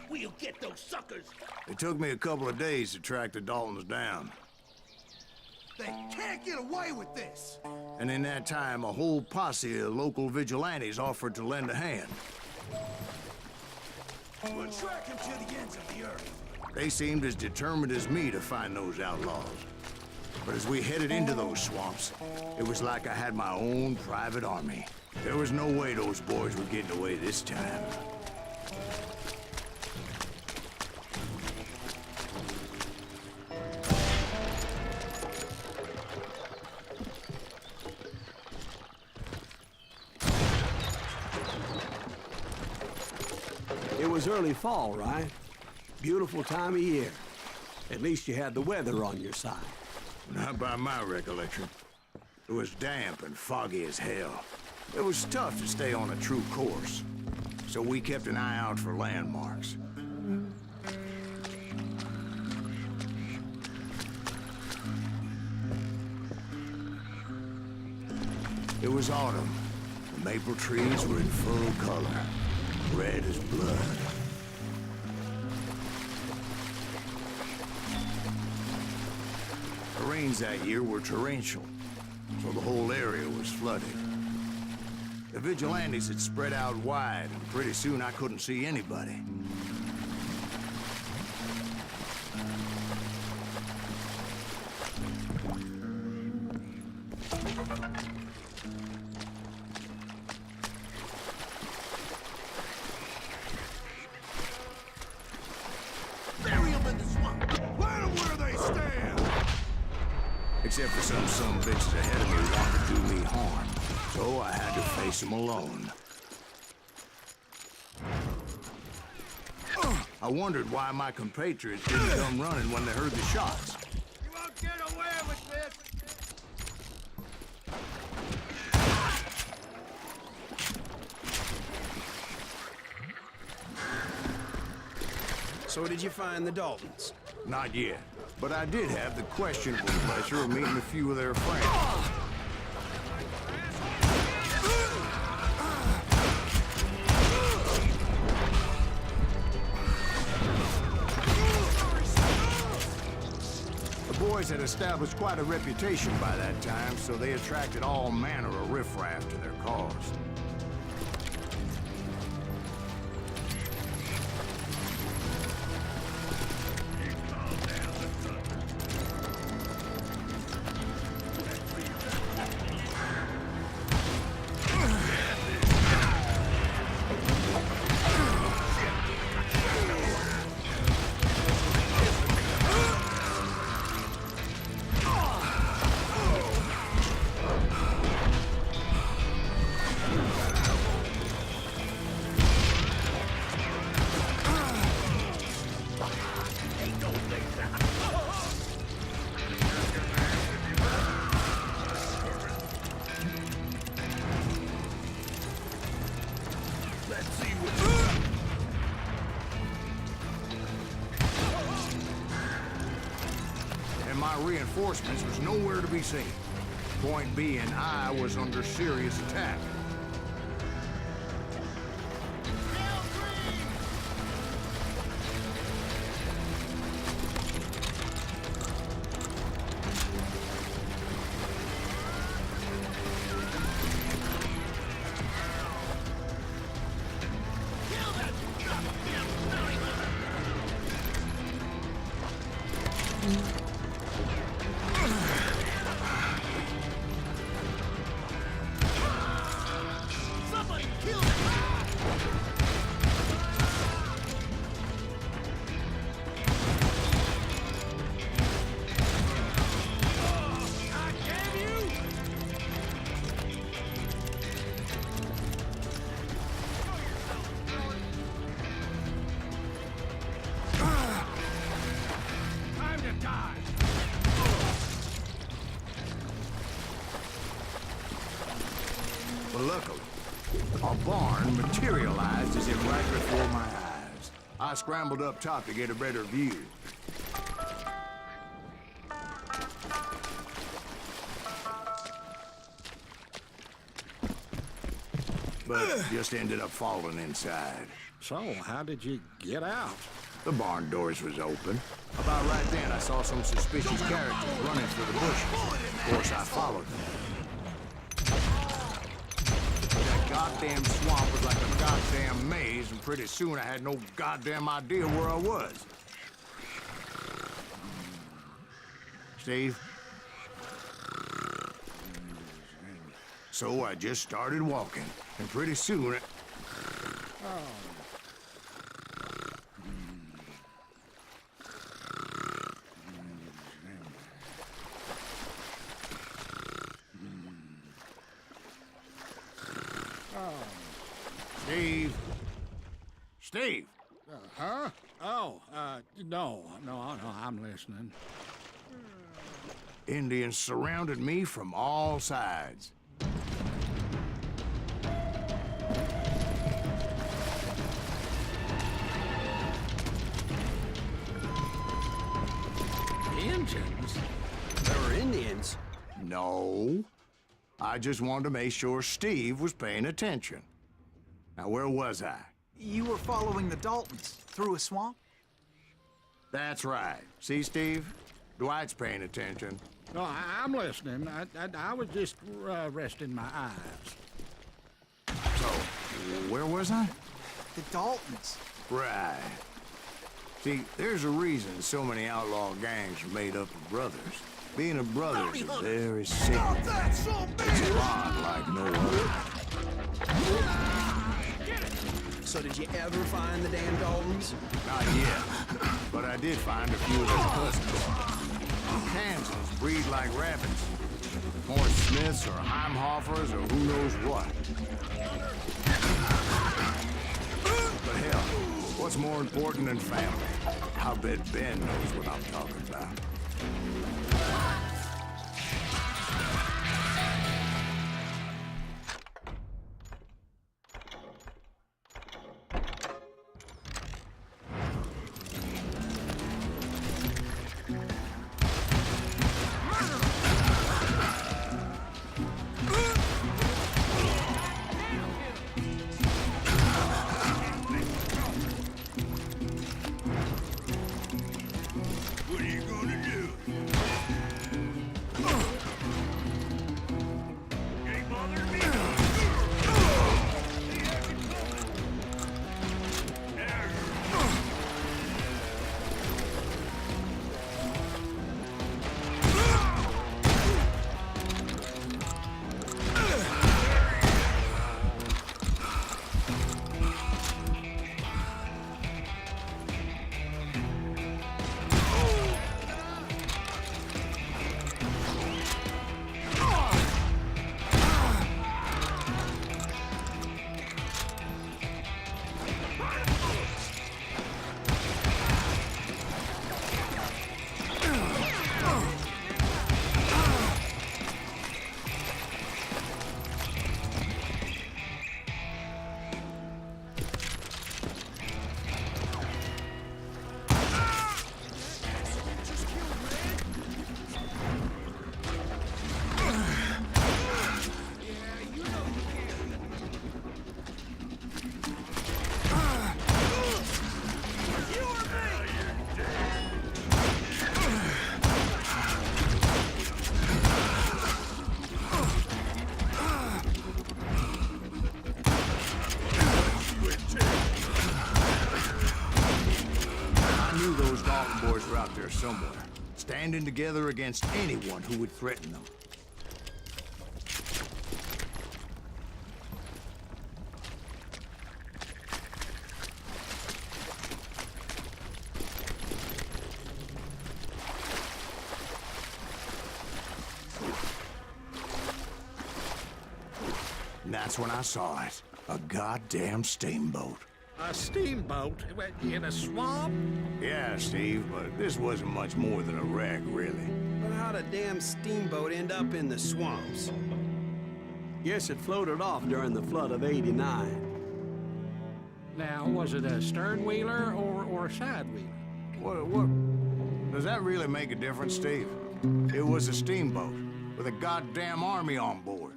We'll get those suckers. It took me a couple of days to track the Daltons down. They can't get away with this! And in that time, a whole posse of local vigilantes offered to lend a hand. We'll track them to the ends of the earth. They seemed as determined as me to find those outlaws. But as we headed into those swamps, it was like I had my own private army. There was no way those boys were getting away this time. It was early fall, right? Beautiful time of year. At least you had the weather on your side. Not by my recollection. It was damp and foggy as hell. It was tough to stay on a true course, so we kept an eye out for landmarks. It was autumn. The maple trees were in full color, red as blood. The rains that year were torrential, so the whole area was flooded. The vigilantes had spread out wide, and pretty soon I couldn't see anybody. Bury them in the swamp! Let them where they stand! Except for some bitches ahead of me who wanted to do me harm. So I had to face them alone. I wondered why my compatriots didn't come running when they heard the shots. You won't get away with this! So did you find the Daltons? Not yet, but I did have the questionable pleasure of meeting a few of their friends. The boys had established quite a reputation by that time, so they attracted all manner of riffraff to their cause. And my reinforcements was nowhere to be seen. Point being, I was under serious attack. But luckily, a barn materialized as if right before my eyes. I scrambled up top to get a better view. But just ended up falling inside. So, how did you get out? The barn doors was open. About right then, I saw some suspicious characters running through the bushes. Of course, I followed them. That goddamn swamp was like a goddamn maze, and pretty soon I had no goddamn idea where I was. Steve? So I just started walking, and pretty soon... Steve? Steve? Huh? Oh, no, I'm listening. Indians surrounded me from all sides. Indians? There were Indians. No. I just wanted to make sure Steve was paying attention. Now, where was I? You were following the Daltons through a swamp? That's right. See, Steve? Dwight's paying attention. No, I'm listening. I was just resting my eyes. So, where was I? The Daltons. Right. See, there's a reason so many outlaw gangs are made up of brothers. Being a brother is a very sacred. It's a bond like no other. So did you ever find the damn Daltons? Not yet, but I did find a few of their cousins. Kansans breed like rabbits. More Smiths or Heimhoffers or who knows what. But hell, what's more important than family? I'll bet Ben knows what I'm talking about. What are you gonna do? Ain't bothering me. there somewhere, standing together against anyone who would threaten them. And that's when I saw it. A goddamn steamboat. A steamboat? In a swamp? Yeah, Steve, but this wasn't much more than a wreck, really. But how'd a damn steamboat end up in the swamps? Guess it floated off during the flood of '89. Now, was it a stern wheeler or a side wheeler? What? Does that really make a difference, Steve? It was a steamboat with a goddamn army on board.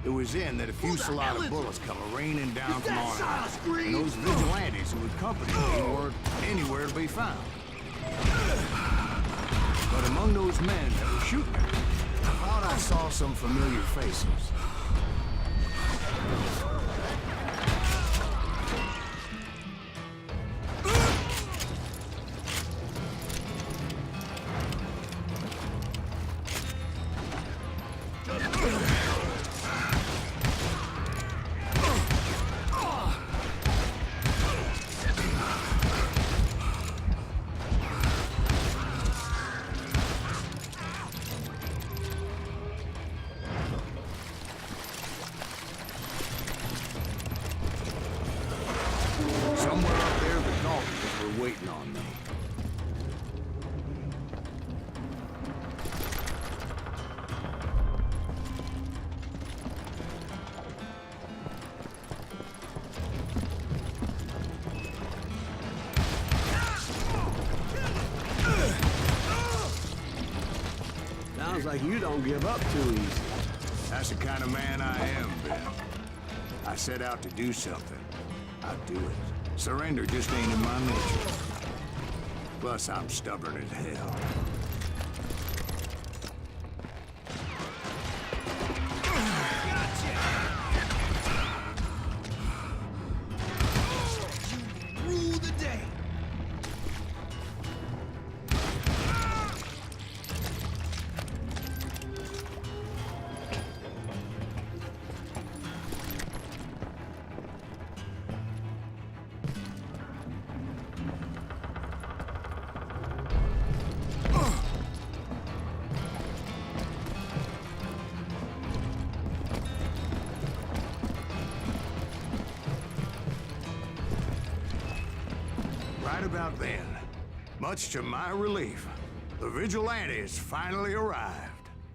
It was then that a fusillade of bullets come raining down from on high. And those vigilantes who accompanied me weren't anywhere to be found. But among those men that were shooting at me, I thought I saw some familiar faces. Somewhere up there, the Daltons were waiting on me. Sounds like you don't give up too easy. That's the kind of man I am, Ben. I set out to do something. I'd do it. Surrender just ain't in my nature. Plus, I'm stubborn as hell. Rule the day. Right about then, much to my relief, the vigilantes finally arrived.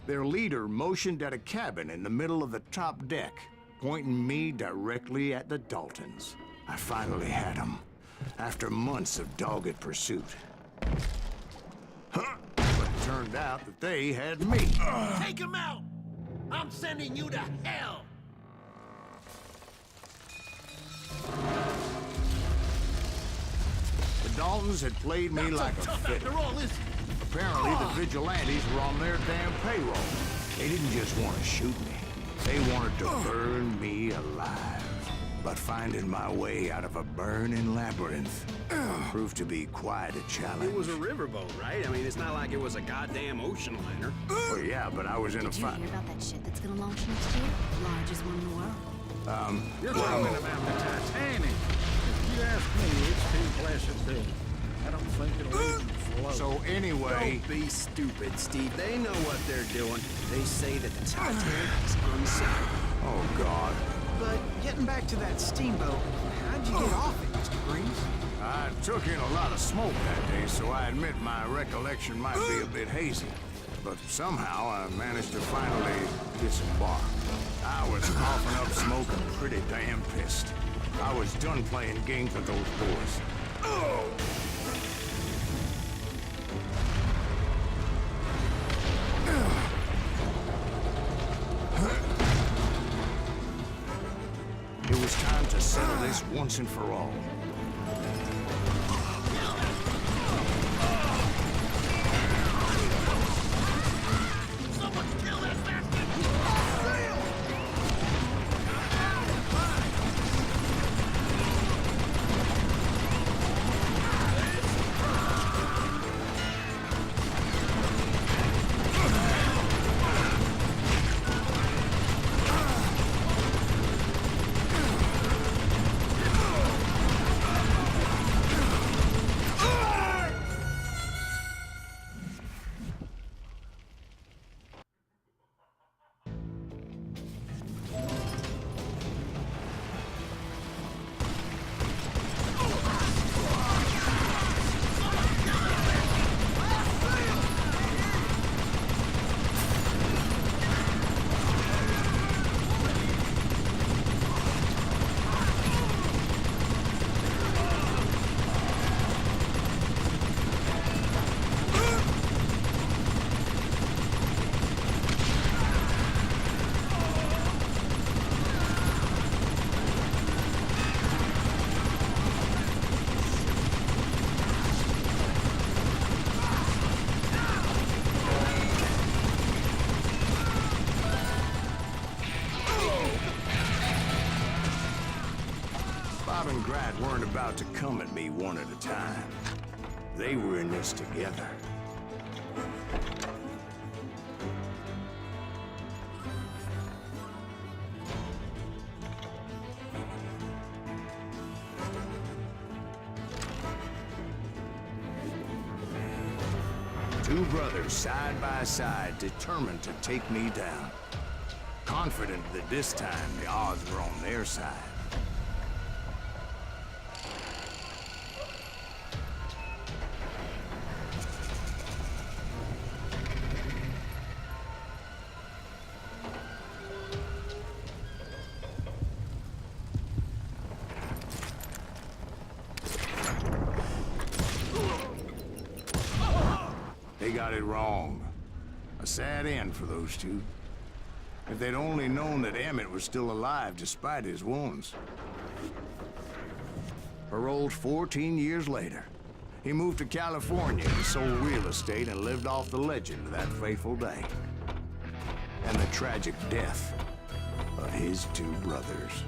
Their leader motioned at a cabin in the middle of the top deck, pointing me directly at the Daltons. I finally had them, after months of dogged pursuit. But it turned out that they had me. Take him out! I'm sending you to hell! The Daltons had played me like a fiddle. After all this, Apparently, the vigilantes were on their damn payroll. They didn't just want to shoot me. They wanted to burn me alive. But finding my way out of a burning labyrinth proved to be quite a challenge. It was a riverboat, right? I mean, it's not like it was a goddamn ocean liner. Well, yeah, but I was in a Did you fight. hear about that ship that's gonna launch next year? Largest one in the world. You're talking about the Titanic. If you ask me, it's too blessed big. I don't think it'll even float. So anyway, Don't be stupid, Steve. They know what they're doing. They say that the Titanic is unsinkable. oh God, But getting back to that steamboat, how'd you get off it, Mr. Breeze? I took in a lot of smoke that day, so I admit my recollection might be a bit hazy. But somehow I managed to finally disembark. I was coughing up smoke and pretty damn pissed. I was done playing games with those boys. It was time to settle this once and for all. someone kill that bastard! weren't about to come at me one at a time. They were in this together. Two brothers side by side, determined to take me down. Confident that this time the odds were on their side. They got it wrong. A sad end for those two. If they'd only known that Emmett was still alive despite his wounds. Paroled 14 years later, he moved to California and sold real estate and lived off the legend of that fateful day. And the tragic death of his two brothers.